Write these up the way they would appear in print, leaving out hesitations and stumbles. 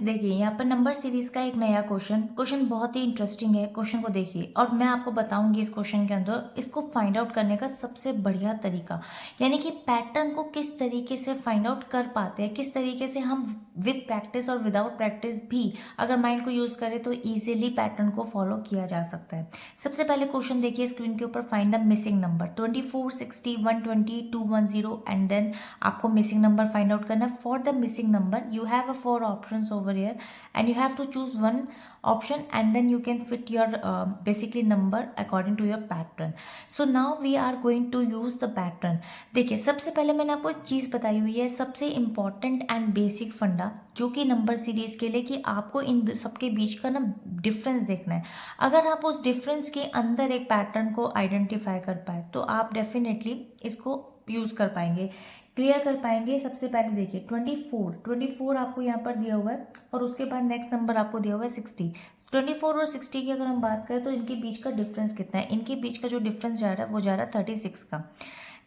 देखिए यहाँ पर नंबर सीरीज का एक नया क्वेश्चन बहुत ही इंटरेस्टिंग है। क्वेश्चन को देखिए और मैं आपको बताऊंगी इस क्वेश्चन के अंदर इसको फाइंड आउट करने का सबसे बढ़िया तरीका, यानी कि पैटर्न को किस तरीके से फाइंड आउट कर पाते हैं, किस तरीके से हम विद प्रैक्टिस और विदाउट प्रैक्टिस भी अगर माइंड को यूज करें तो इजीली पैटर्न को फॉलो किया जा सकता है। सबसे पहले क्वेश्चन देखिए स्क्रीन के ऊपर, find the missing number 24, 60, 120, 210 and then आपको मिसिंग नंबर फाइंड आउट करना है। For the missing number you have a 4 options over here and you have to choose one option and then you can fit your basically number according to your pattern. So now we are going to use the pattern. देखिए सबसे पहले मैंने आपको एक चीज़ बताई हुई है, सबसे इम्पॉर्टेंट एंड बेसिक फंडा जो कि नंबर सीरीज के लिए, कि आपको इन सबके बीच का ना डिफरेंस देखना है। अगर आप उस डिफरेंस के अंदर एक पैटर्न को आइडेंटिफाई कर पाए तो आप डेफिनेटली इसको यूज़ कर पाएंगे, क्लियर कर पाएंगे। सबसे पहले देखिए 24 आपको यहाँ पर दिया हुआ है और उसके बाद नेक्स्ट नंबर आपको दिया हुआ है 60। 24 और 60 की अगर हम बात करें तो इनके बीच का डिफरेंस कितना है, इनके बीच का जो डिफरेंस जा रहा है वो जा रहा है 36 का,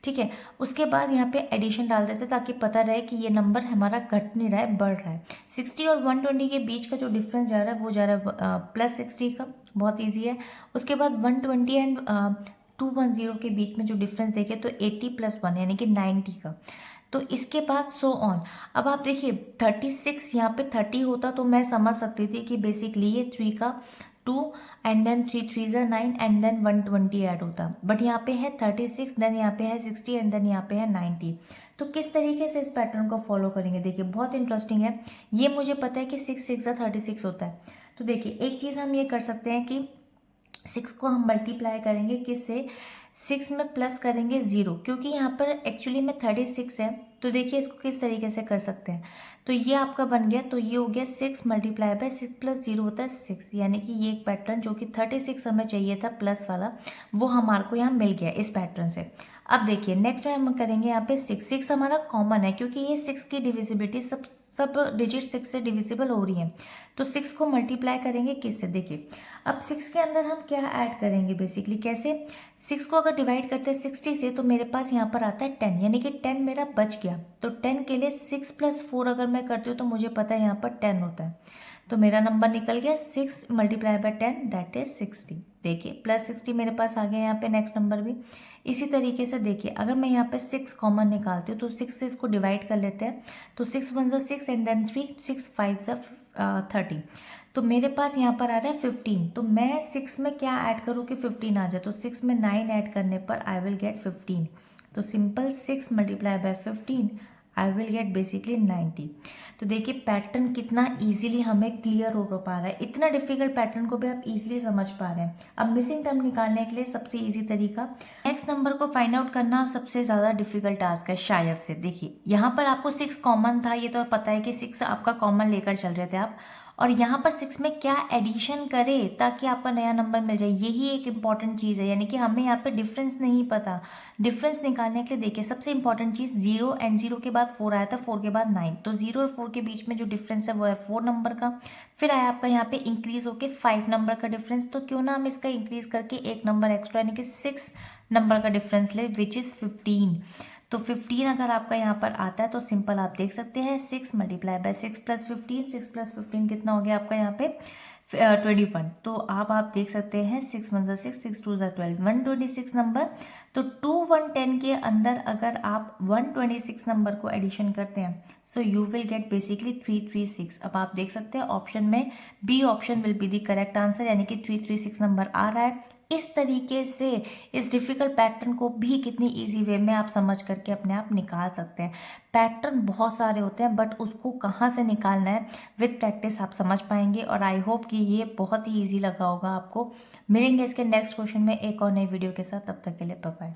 ठीक है। उसके बाद यहाँ पे एडिशन डाल देते ताकि पता रहे कि ये नंबर हमारा घट नहीं रहा है, बढ़ रहा है। 60 और 120 के बीच का जो डिफरेंस जा रहा है वो जा रहा है +60 का, बहुत ईजी है। उसके बाद 120 एंड 210 के बीच में जो डिफरेंस देखे तो 80 + 1 यानी कि 90 का। तो इसके बाद सो ऑन। अब आप देखिए 36 यहाँ पे 30 होता तो मैं समझ सकती थी कि बेसिकली ये 3 का 2 एंड देन 3 3 ज़ा 9 एंड देन 120 ऐड होता, बट यहाँ पे है 36, देन यहाँ पे है 60 एंड देन यहाँ पे है 90। तो किस तरीके से इस पैटर्न को फॉलो करेंगे, देखिए बहुत इंटरेस्टिंग है। ये मुझे पता है कि 6 6 ज़ा 36 होता है। तो देखिए एक चीज़ हम ये कर सकते हैं कि 6 को हम मल्टीप्लाई करेंगे किससे, 6 में प्लस करेंगे 0, क्योंकि यहाँ पर एक्चुअली में 36 है। तो देखिए इसको किस तरीके से कर सकते हैं, तो ये आपका बन गया, तो ये हो गया 6 मल्टीप्लाई बाय 6 + 0 होता है 6, यानी कि ये एक पैटर्न जो कि 36 हमें चाहिए था प्लस वाला, वो हमारे को यहाँ मिल गया इस पैटर्न से। अब देखिए नेक्स्ट में हम करेंगे यहाँ पे 6 हमारा कॉमन है क्योंकि ये 6 की डिविजिबिलिटी सब डिजिट 6 से डिविजिबल हो रही है। तो 6 को मल्टीप्लाई करेंगे किससे, देखिए अब 6 के अंदर हम क्या ऐड करेंगे, बेसिकली कैसे, 6 को अगर डिवाइड करते हैं 60 से तो मेरे पास यहाँ पर आता है 10, यानी कि 10 मेरा बच गया। तो 10 के लिए 6 + 4 अगर मैं करती हूँ तो मुझे पता है यहाँ पर 10 होता है, तो मेरा नंबर निकल गया 6 × 10 दैट इज 60। देखिए +60 मेरे पास आ गया यहाँ पे नेक्स्ट नंबर भी। इसी तरीके से देखिए अगर मैं यहाँ पे 6 कॉमन निकालती हूँ तो 6 से इसको डिवाइड कर लेते हैं, तो 6 1 ज़ा 6 एंड देन 3, 6 5 ज़ा 30। तो मेरे पास यहाँ पर आ रहा है 15। तो मैं 6 में क्या ऐड करूँ कि 15 आ जाए, तो 6 में 9 ऐड करने पर आई विल गेट 15। तो simple 6 multiply by 15 I will get basically 90। तो देखिए पैटर्न कितना इजीली हमें क्लियर हो पा रहा है, इतना डिफिकल्ट पैटर्न को भी आप इजीली समझ पा रहे हैं। अब मिसिंग टर्म निकालने के लिए सबसे इजी तरीका, नेक्स्ट नंबर को फाइंड आउट करना सबसे ज़्यादा डिफिकल्ट टास्क है शायद से। देखिए यहाँ पर आपको 6 कॉमन था, ये तो पता है कि 6 आपका कॉमन लेकर चल रहे थे आप, और यहाँ पर 6 में क्या एडिशन करें ताकि आपका नया नंबर मिल जाए, यही एक इंपॉर्टेंट चीज़ है। यानी कि हमें यहाँ पे डिफरेंस नहीं पता, डिफरेंस निकालने के लिए देखिए सबसे इंपॉर्टेंट चीज़ 0 एंड 0 के बाद 4 आया था, 4 के बाद 9, तो 0 और 4 के बीच में जो डिफरेंस है वो है 4 नंबर का। फिर आया आपका यहाँ पे इंक्रीज होके 5 नंबर का डिफरेंस, तो क्यों ना हम इसका इंक्रीज करके एक नंबर एक्स्ट्रा यानी कि 6 नंबर का डिफरेंस ले, विच इज़ 15। तो 15 अगर आपका यहाँ पर आता है तो सिंपल आप देख सकते हैं 6 मल्टीप्लाई बाय 6 + 15, 6 + 15 कितना हो गया आपका यहाँ पे 21। तो आप देख सकते हैं 6 1 ज़ा 6, 6 2 ज़ा 12, 126 नंबर। तो 2 110 के अंदर अगर आप 126 नंबर को एडिशन करते हैं so you will get basically 336। अब आप देख सकते हैं ऑप्शन में B option will be the correct answer, यानी कि 336 नंबर आ रहा है। इस तरीके से इस डिफ़िकल्ट पैटर्न को भी कितनी इजी वे में आप समझ करके अपने आप निकाल सकते हैं। पैटर्न बहुत सारे होते हैं बट उसको कहाँ से निकालना है विद प्रैक्टिस आप समझ पाएंगे, और आई होप कि ये बहुत ही इजी लगा होगा आपको। मिलेंगे इसके नेक्स्ट क्वेश्चन में एक और नई वीडियो के साथ, तब तक के लिए बाय बाय।